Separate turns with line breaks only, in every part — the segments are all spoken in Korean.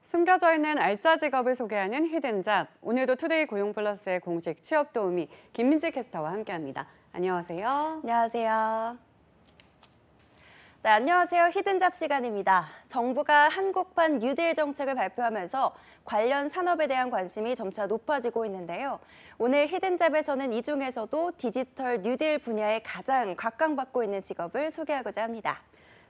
숨겨져 있는 알짜 직업을 소개하는 히든잡. 오늘도 투데이 고용플러스의 공식 취업 도우미 김민지 캐스터와 함께합니다. 안녕하세요.
안녕하세요. 네, 안녕하세요. 히든잡 시간입니다. 정부가 한국판 뉴딜 정책을 발표하면서 관련 산업에 대한 관심이 점차 높아지고 있는데요. 오늘 히든잡에서는 이 중에서도 디지털 뉴딜 분야에 가장 각광받고 있는 직업을 소개하고자 합니다.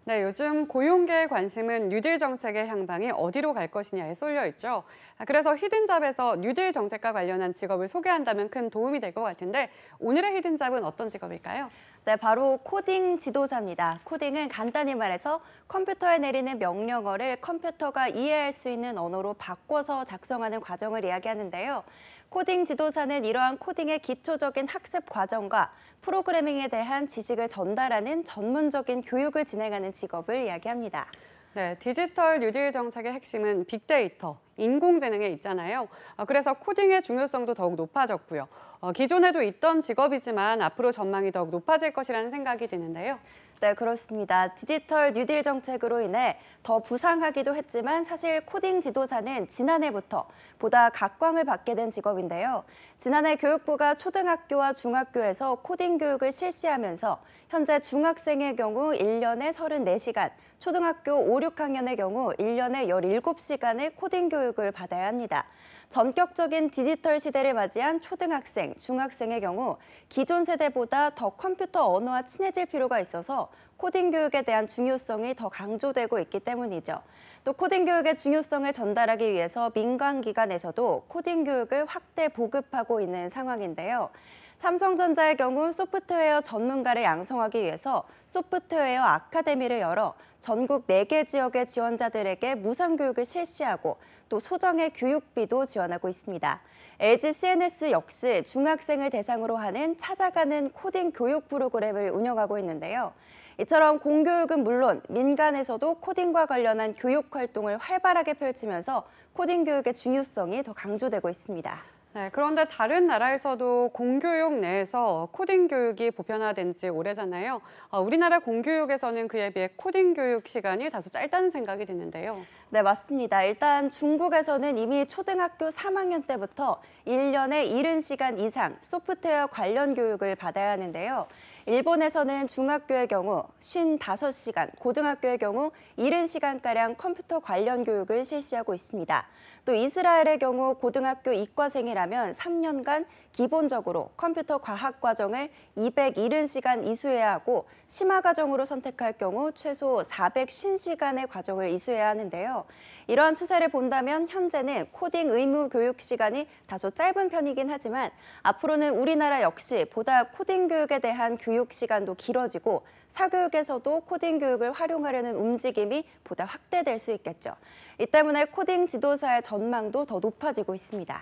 네, 요즘 고용계의 관심은 뉴딜 정책의 향방이 어디로 갈 것이냐에 쏠려 있죠. 그래서 히든잡에서 뉴딜 정책과 관련한 직업을 소개한다면 큰 도움이 될 것 같은데 오늘의 히든잡은 어떤 직업일까요?
네, 바로 코딩 지도사입니다. 코딩은 간단히 말해서 컴퓨터에 내리는 명령어를 컴퓨터가 이해할 수 있는 언어로 바꿔서 작성하는 과정을 이야기하는데요. 코딩 지도사는 이러한 코딩의 기초적인 학습 과정과 프로그래밍에 대한 지식을 전달하는 전문적인 교육을 진행하는 직업을 이야기합니다.
네, 디지털 뉴딜 정책의 핵심은 빅데이터, 인공지능에 있잖아요. 그래서 코딩의 중요성도 더욱 높아졌고요. 기존에도 있던 직업이지만 앞으로 전망이 더욱 높아질 것이라는 생각이 드는데요.
네, 그렇습니다. 디지털 뉴딜 정책으로 인해 더 부상하기도 했지만 사실 코딩 지도사는 지난해부터 보다 각광을 받게 된 직업인데요. 지난해 교육부가 초등학교와 중학교에서 코딩 교육을 실시하면서 현재 중학생의 경우 1년에 34시간, 초등학교 5, 6학년의 경우 1년에 17시간의 코딩 교육을 받아야 합니다. 전격적인 디지털 시대를 맞이한 초등학생, 중학생의 경우 기존 세대보다 더 컴퓨터 언어와 친해질 필요가 있어서 코딩 교육에 대한 중요성이 더 강조되고 있기 때문이죠. 또 코딩 교육의 중요성을 전달하기 위해서 민간 기관에서도 코딩 교육을 확대 보급하고 있는 상황인데요. 삼성전자의 경우 소프트웨어 전문가를 양성하기 위해서 소프트웨어 아카데미를 열어 전국 4개 지역의 지원자들에게 무상 교육을 실시하고 또 소정의 교육비도 지원하고 있습니다. LG CNS 역시 중학생을 대상으로 하는 찾아가는 코딩 교육 프로그램을 운영하고 있는데요. 이처럼 공교육은 물론 민간에서도 코딩과 관련한 교육 활동을 활발하게 펼치면서 코딩 교육의 중요성이 더 강조되고 있습니다.
네, 그런데 다른 나라에서도 공교육 내에서 코딩 교육이 보편화된 지 오래잖아요. 우리나라 공교육에서는 그에 비해 코딩 교육 시간이 다소 짧다는 생각이 드는데요.
네, 맞습니다. 일단 중국에서는 이미 초등학교 3학년 때부터 1년에 70시간 이상 소프트웨어 관련 교육을 받아야 하는데요. 일본에서는 중학교의 경우 55시간, 고등학교의 경우 70시간가량 컴퓨터 관련 교육을 실시하고 있습니다. 또 이스라엘의 경우 고등학교 이과생이라면 3년간 기본적으로 컴퓨터 과학 과정을 270시간 이수해야 하고 심화 과정으로 선택할 경우 최소 450시간의 과정을 이수해야 하는데요. 이러한 추세를 본다면 현재는 코딩 의무 교육 시간이 다소 짧은 편이긴 하지만 앞으로는 우리나라 역시 보다 코딩 교육에 대한 교육 시간도 길어지고 사교육에서도 코딩 교육을 활용하려는 움직임이 보다 확대될 수 있겠죠. 이 때문에 코딩 지도사의 전망도 더 높아지고 있습니다.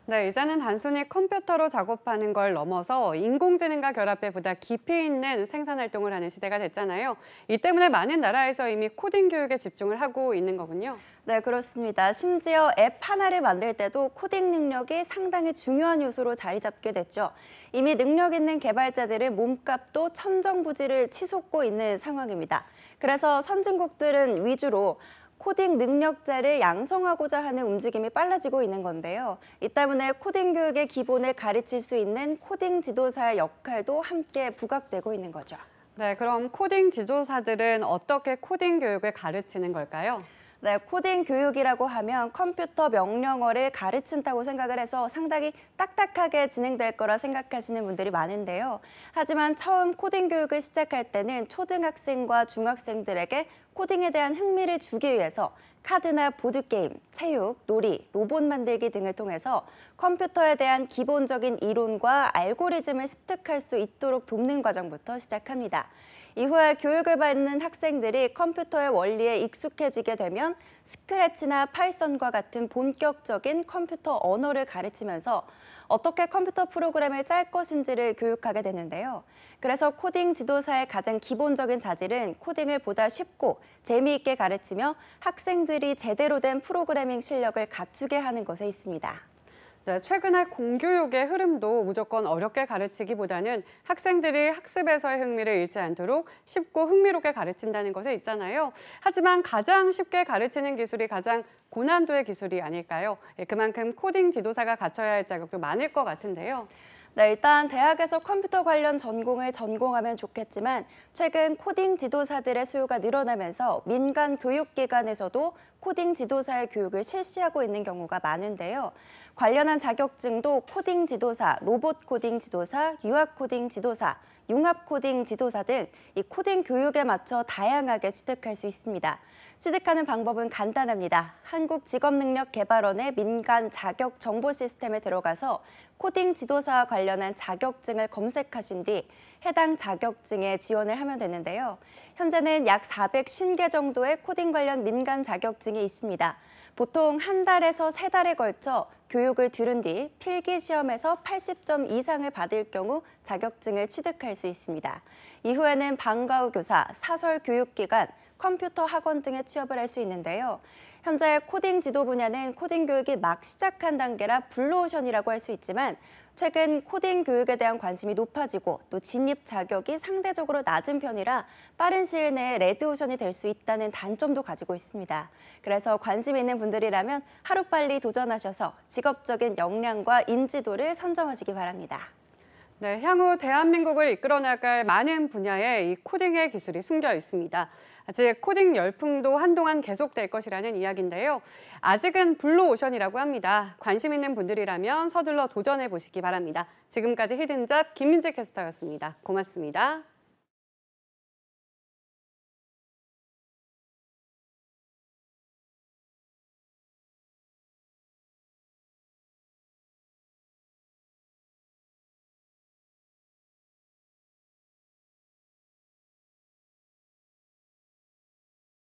네, 이제는 단순히 컴퓨터로 작업하는 걸 넘어서 인공지능과 결합해 보다 깊이 있는 생산 활동을 하는 시대가 됐잖아요. 이 때문에 많은 나라에서 이미 코딩 교육에 집중을 하고 있는 거군요.
네, 그렇습니다. 심지어 앱 하나를 만들 때도 코딩 능력이 상당히 중요한 요소로 자리 잡게 됐죠. 이미 능력 있는 개발자들은 몸값도 천정부지를 치솟고 있는 상황입니다. 그래서 선진국들은 위주로 코딩 능력자를 양성하고자 하는 움직임이 빨라지고 있는 건데요. 이 때문에 코딩 교육의 기본을 가르칠 수 있는 코딩 지도사의 역할도 함께 부각되고 있는 거죠.
네, 그럼 코딩 지도사들은 어떻게 코딩 교육을 가르치는 걸까요?
네, 코딩 교육이라고 하면 컴퓨터 명령어를 가르친다고 생각을 해서 상당히 딱딱하게 진행될 거라 생각하시는 분들이 많은데요. 하지만 처음 코딩 교육을 시작할 때는 초등학생과 중학생들에게 코딩에 대한 흥미를 주기 위해서 카드나 보드게임, 체육, 놀이, 로봇 만들기 등을 통해서 컴퓨터에 대한 기본적인 이론과 알고리즘을 습득할 수 있도록 돕는 과정부터 시작합니다. 이후에 교육을 받는 학생들이 컴퓨터의 원리에 익숙해지게 되면 스크래치나 파이썬과 같은 본격적인 컴퓨터 언어를 가르치면서 어떻게 컴퓨터 프로그램을 짤 것인지를 교육하게 되는데요. 그래서 코딩 지도사의 가장 기본적인 자질은 코딩을 보다 쉽고 재미있게 가르치며 학생들이 제대로 된 프로그래밍 실력을 갖추게 하는 것에 있습니다.
네, 최근에 공교육의 흐름도 무조건 어렵게 가르치기보다는 학생들이 학습에서의 흥미를 잃지 않도록 쉽고 흥미롭게 가르친다는 것에 있잖아요. 하지만 가장 쉽게 가르치는 기술이 가장 고난도의 기술이 아닐까요? 그만큼 코딩 지도사가 갖춰야 할 자격도 많을 것 같은데요.
네, 일단 대학에서 컴퓨터 관련 전공을 전공하면 좋겠지만 최근 코딩 지도사들의 수요가 늘어나면서 민간 교육기관에서도 코딩 지도사의 교육을 실시하고 있는 경우가 많은데요. 관련한 자격증도 코딩 지도사, 로봇 코딩 지도사, 유학 코딩 지도사, 융합 코딩 지도사 등 이 코딩 교육에 맞춰 다양하게 취득할 수 있습니다. 취득하는 방법은 간단합니다. 한국직업능력개발원의 민간 자격 정보 시스템에 들어가서 코딩 지도사와 관련한 자격증을 검색하신 뒤 해당 자격증에 지원을 하면 되는데요. 현재는 약 450개 정도의 코딩 관련 민간 자격증이 있습니다. 보통 한 달에서 3달에 걸쳐 교육을 들은 뒤 필기 시험에서 80점 이상을 받을 경우 자격증을 취득할 수 있습니다. 이후에는 방과 후 교사, 사설 교육기관, 컴퓨터 학원 등에 취업을 할 수 있는데요. 현재 코딩 지도 분야는 코딩 교육이 막 시작한 단계라 블루오션이라고 할 수 있지만 최근 코딩 교육에 대한 관심이 높아지고 또 진입 자격이 상대적으로 낮은 편이라 빠른 시일 내에 레드오션이 될 수 있다는 단점도 가지고 있습니다. 그래서 관심 있는 분들이라면 하루빨리 도전하셔서 직업적인 역량과 인지도를 선점하시기 바랍니다.
네, 향후 대한민국을 이끌어 나갈 많은 분야에 이 코딩의 기술이 숨겨 있습니다. 즉, 코딩 열풍도 한동안 계속될 것이라는 이야기인데요. 아직은 블루오션이라고 합니다. 관심 있는 분들이라면 서둘러 도전해 보시기 바랍니다. 지금까지 히든잡 김민지 캐스터였습니다. 고맙습니다.